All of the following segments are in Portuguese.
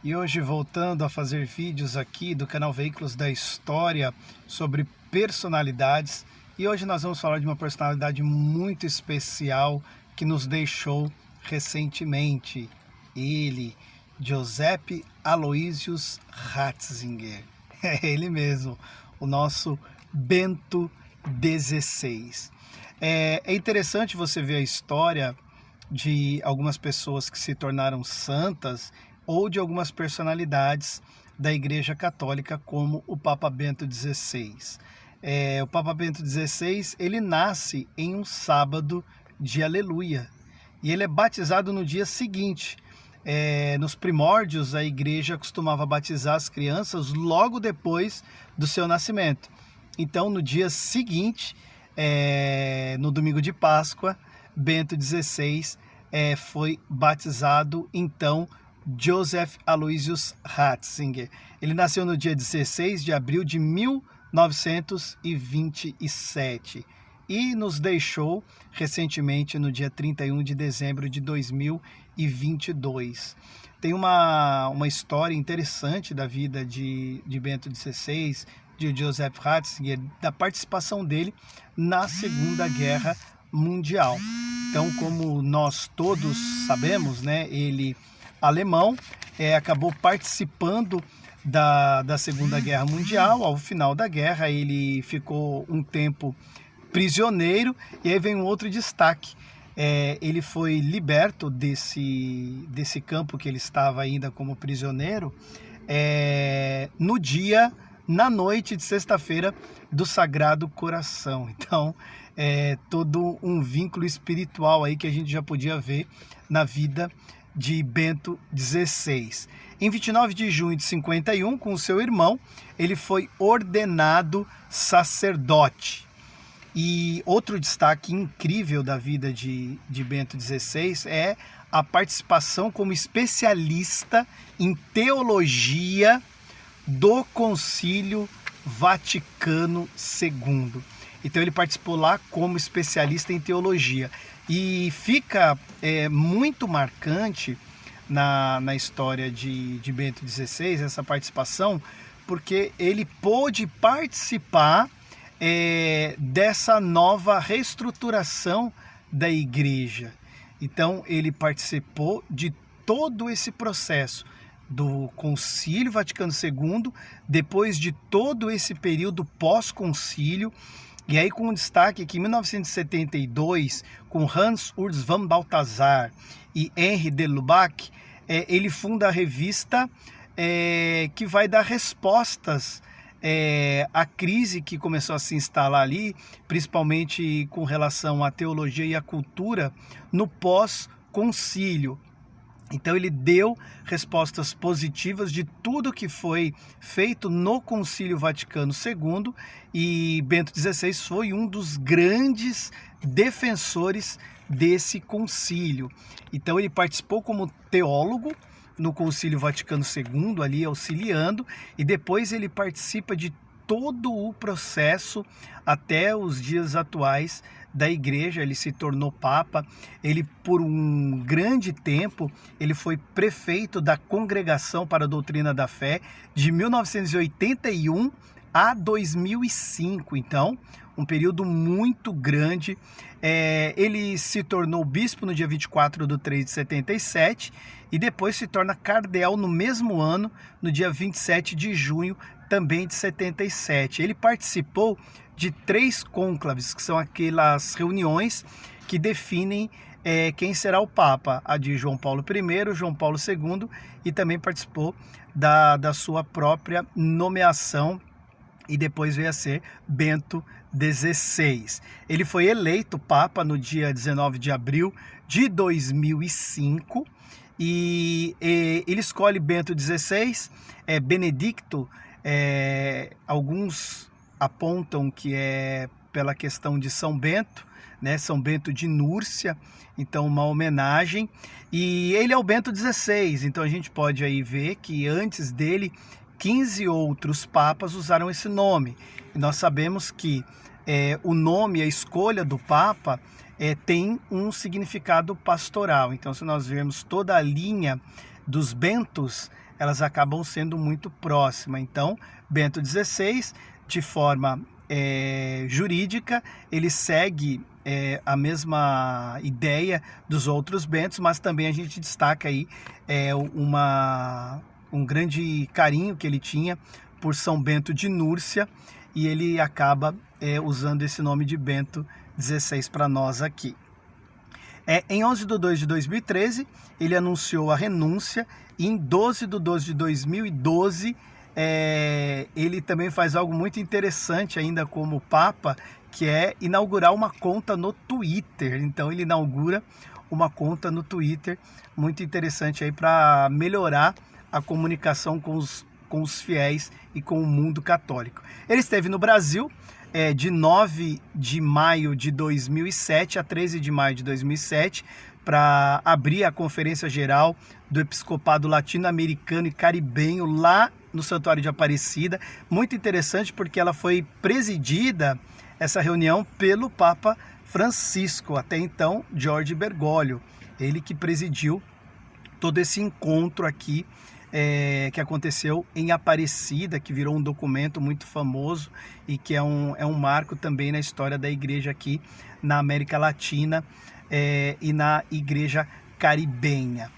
E hoje voltando a fazer vídeos aqui do canal Veículos da História sobre personalidades. E hoje nós vamos falar de uma personalidade muito especial que nos deixou recentemente. Ele, Joseph Aloysius Ratzinger. É ele mesmo, o nosso Bento XVI. É interessante você ver a história de algumas pessoas que se tornaram santas ou de algumas personalidades da Igreja Católica, como o Papa Bento XVI. O Papa Bento XVI, ele nasce em um sábado de Aleluia, e ele é batizado no dia seguinte. Nos primórdios, a Igreja costumava batizar as crianças logo depois do seu nascimento. Então, no dia seguinte, no domingo de Páscoa, Bento XVI foi batizado, então, Joseph Aloysius Ratzinger. Ele nasceu no dia 16 de abril de 1927 e nos deixou recentemente no dia 31 de dezembro de 2022. Tem uma história interessante da vida de Bento XVI, de Joseph Ratzinger, da participação dele na Segunda Guerra Mundial. Então, como nós todos sabemos, ele alemão, acabou participando da Segunda Guerra Mundial. Ao final da guerra, ele ficou um tempo prisioneiro, e aí vem um outro destaque. Ele foi liberto desse campo que ele estava ainda como prisioneiro, na noite de sexta-feira do Sagrado Coração. Então, todo um vínculo espiritual aí que a gente já podia ver na vida de Bento XVI. Em 29 de junho de 51, com o seu irmão, ele foi ordenado sacerdote. E outro destaque incrível da vida de Bento XVI é a participação como especialista em teologia do Concílio Vaticano II. Então ele participou lá como especialista em teologia. E fica muito marcante na história de Bento XVI essa participação, porque ele pôde participar dessa nova reestruturação da igreja. Então ele participou de todo esse processo do Concílio Vaticano II, depois de todo esse período pós-concílio. E aí, com um destaque que em 1972, com Hans Urs von Balthasar e Henri de Lubac, ele funda a revista que vai dar respostas à crise que começou a se instalar ali, principalmente com relação à teologia e à cultura, no pós-concílio. Então ele deu respostas positivas de tudo que foi feito no Concílio Vaticano II, e Bento XVI foi um dos grandes defensores desse concílio. Então ele participou como teólogo no Concílio Vaticano II, ali auxiliando, e depois ele participa de todo o processo até os dias atuais da igreja. Ele se tornou papa. Ele, por um grande tempo, ele foi prefeito da Congregação para a Doutrina da Fé de 1981 a 2005. Então, um período muito grande. Ele se tornou bispo no dia 24 de 3 de 77 e depois se torna cardeal no mesmo ano, no dia 27 de junho também de 77. Ele participou de 3 conclaves, que são aquelas reuniões que definem quem será o Papa, a de João Paulo I, João Paulo II, e também participou da sua própria nomeação, e depois veio a ser Bento XVI. Ele foi eleito Papa no dia 19 de abril de 2005, e ele escolhe Bento XVI, Benedicto. Alguns apontam que é pela questão de São Bento, São Bento de Núrcia, então uma homenagem. E ele é o Bento XVI, então a gente pode aí ver que antes dele 15 outros papas usaram esse nome. E nós sabemos que o nome, a escolha do Papa tem um significado pastoral. Então, se nós vermos toda a linha dos Bentos, elas acabam sendo muito próximas. Então, Bento XVI, de forma jurídica, ele segue a mesma ideia dos outros Bentos, mas também a gente destaca aí um grande carinho que ele tinha por São Bento de Núrcia, e ele acaba usando esse nome de Bento XVI para nós aqui. Em 11 de 2 de 2013, ele anunciou a renúncia, e em 12 de 12 de 2012, ele também faz algo muito interessante ainda como Papa, que é inaugurar uma conta no Twitter. Então ele inaugura uma conta no Twitter, muito interessante aí para melhorar a comunicação com os fiéis e com o mundo católico. Ele esteve no Brasil de 9 de maio de 2007 a 13 de maio de 2007 para abrir a Conferência Geral do Episcopado Latino-Americano e Caribenho lá no Santuário de Aparecida. Muito interessante porque ela foi presidida, essa reunião, pelo Papa Francisco, até então Jorge Bergoglio, ele que presidiu todo esse encontro aqui que aconteceu em Aparecida, que virou um documento muito famoso e que é um marco também na história da igreja aqui na América Latina e na igreja caribenha.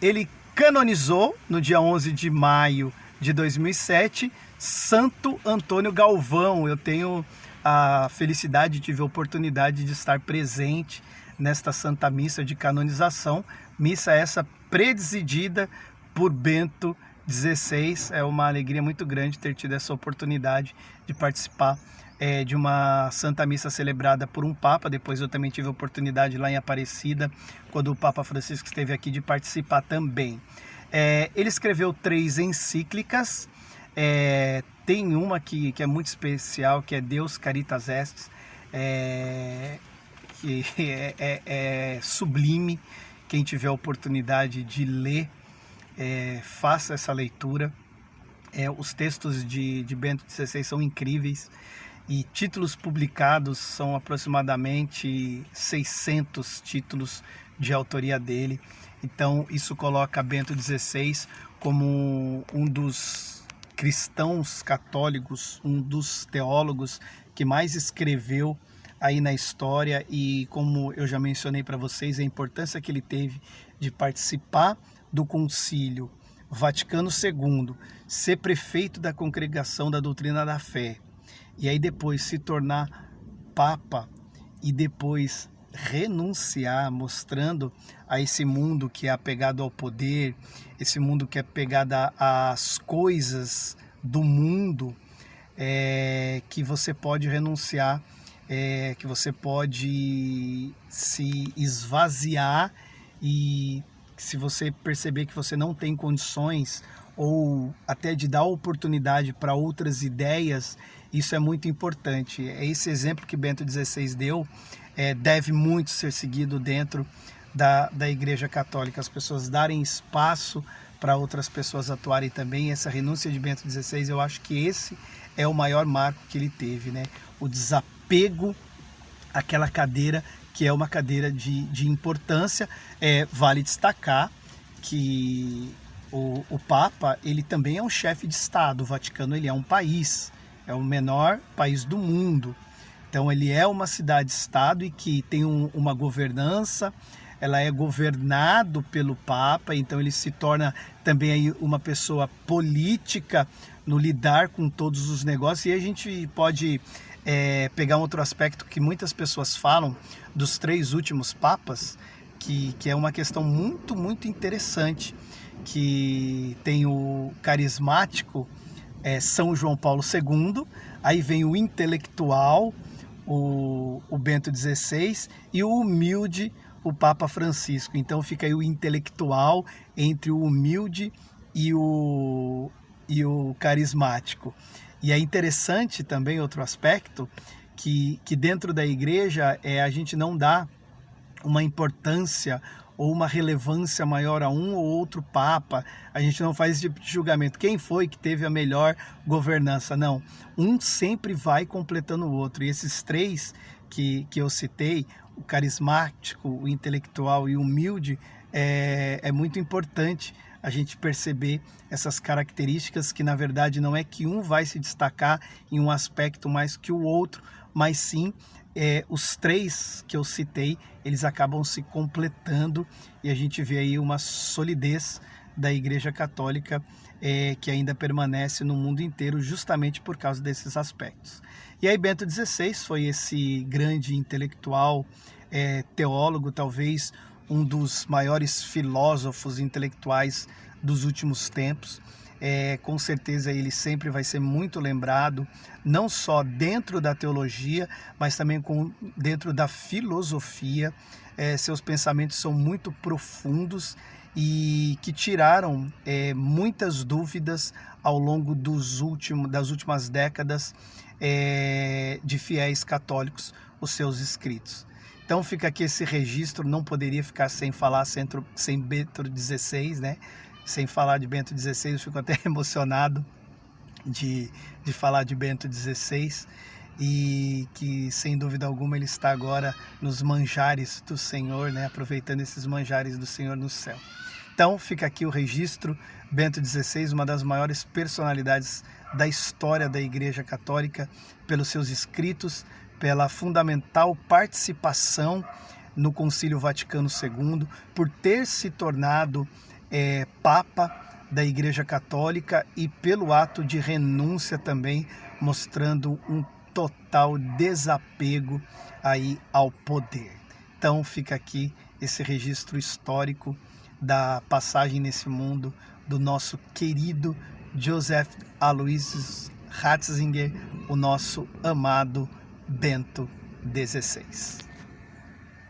Ele canonizou no dia 11 de maio de 2007 Santo Antônio Galvão. Eu tenho a felicidade, tive a oportunidade de estar presente nesta Santa Missa de canonização, missa essa presidida por Bento XVI. É uma alegria muito grande ter tido essa oportunidade de participar de uma Santa Missa celebrada por um Papa. Depois eu também tive a oportunidade lá em Aparecida, quando o Papa Francisco esteve aqui, de participar também. Ele escreveu 3 encíclicas, tem uma que é muito especial, que é Deus Caritas Est, que é sublime. Quem tiver a oportunidade de ler, faça essa leitura. Os textos de Bento XVI são incríveis, e títulos publicados são aproximadamente 600 títulos de autoria dele. Então isso coloca Bento XVI como um dos cristãos católicos, um dos teólogos que mais escreveu aí na história. E como eu já mencionei para vocês, a importância que ele teve de participar do Concílio Vaticano II, ser prefeito da Congregação da Doutrina da Fé, e aí depois se tornar Papa, e depois renunciar, mostrando a esse mundo que é apegado ao poder, esse mundo que é apegado às coisas do mundo, que você pode renunciar, que você pode se esvaziar, e se você perceber que você não tem condições, ou até de dar oportunidade para outras ideias, isso é muito importante. Esse exemplo que Bento XVI deu deve muito ser seguido dentro da Igreja Católica, as pessoas darem espaço para outras pessoas atuarem também. Essa renúncia de Bento XVI, eu acho que esse é o maior marco que ele teve, né? O desapego àquela cadeira, que é uma cadeira de importância. Vale destacar que o Papa, ele também é um chefe de Estado. O Vaticano, ele é um país, é o menor país do mundo. Então ele é uma cidade-estado e que tem uma governança, ela é governado pelo Papa, então ele se torna também aí uma pessoa política no lidar com todos os negócios. E a gente pode pegar um outro aspecto que muitas pessoas falam dos 3 últimos papas, que é uma questão muito, muito interessante, que tem o carismático São João Paulo II, aí vem o intelectual, o Bento XVI, e o humilde, o Papa Francisco. Então fica aí o intelectual entre o humilde e o carismático. E é interessante também outro aspecto, que dentro da igreja a gente não dá uma importância ou uma relevância maior a um ou outro Papa. A gente não faz esse tipo de julgamento. Quem foi que teve a melhor governança? Não. Um sempre vai completando o outro. E esses 3 que eu citei, o carismático, o intelectual e o humilde, é muito importante a gente perceber essas características que, na verdade, não é que um vai se destacar em um aspecto mais que o outro, mas sim os três que eu citei, eles acabam se completando e a gente vê aí uma solidez da Igreja Católica que ainda permanece no mundo inteiro justamente por causa desses aspectos. E aí Bento XVI foi esse grande intelectual, teólogo, talvez um dos maiores filósofos intelectuais dos últimos tempos. Com certeza ele sempre vai ser muito lembrado, não só dentro da teologia, mas também dentro da filosofia. Seus pensamentos são muito profundos e que tiraram muitas dúvidas ao longo das últimas décadas de fiéis católicos, os seus escritos. Então fica aqui esse registro, não poderia ficar sem falar sem Bento XVI, né? Sem falar de Bento XVI, eu fico até emocionado de falar de Bento XVI, e que sem dúvida alguma ele está agora nos manjares do Senhor, né? Aproveitando esses manjares do Senhor no céu. Então fica aqui o registro, Bento XVI, uma das maiores personalidades da história da Igreja Católica, pelos seus escritos, pela fundamental participação no Concílio Vaticano II, por ter se tornado Papa da Igreja Católica e pelo ato de renúncia também, mostrando um total desapego aí ao poder. Então fica aqui esse registro histórico da passagem nesse mundo do nosso querido Joseph Aloysius Ratzinger, o nosso amado Bento XVI.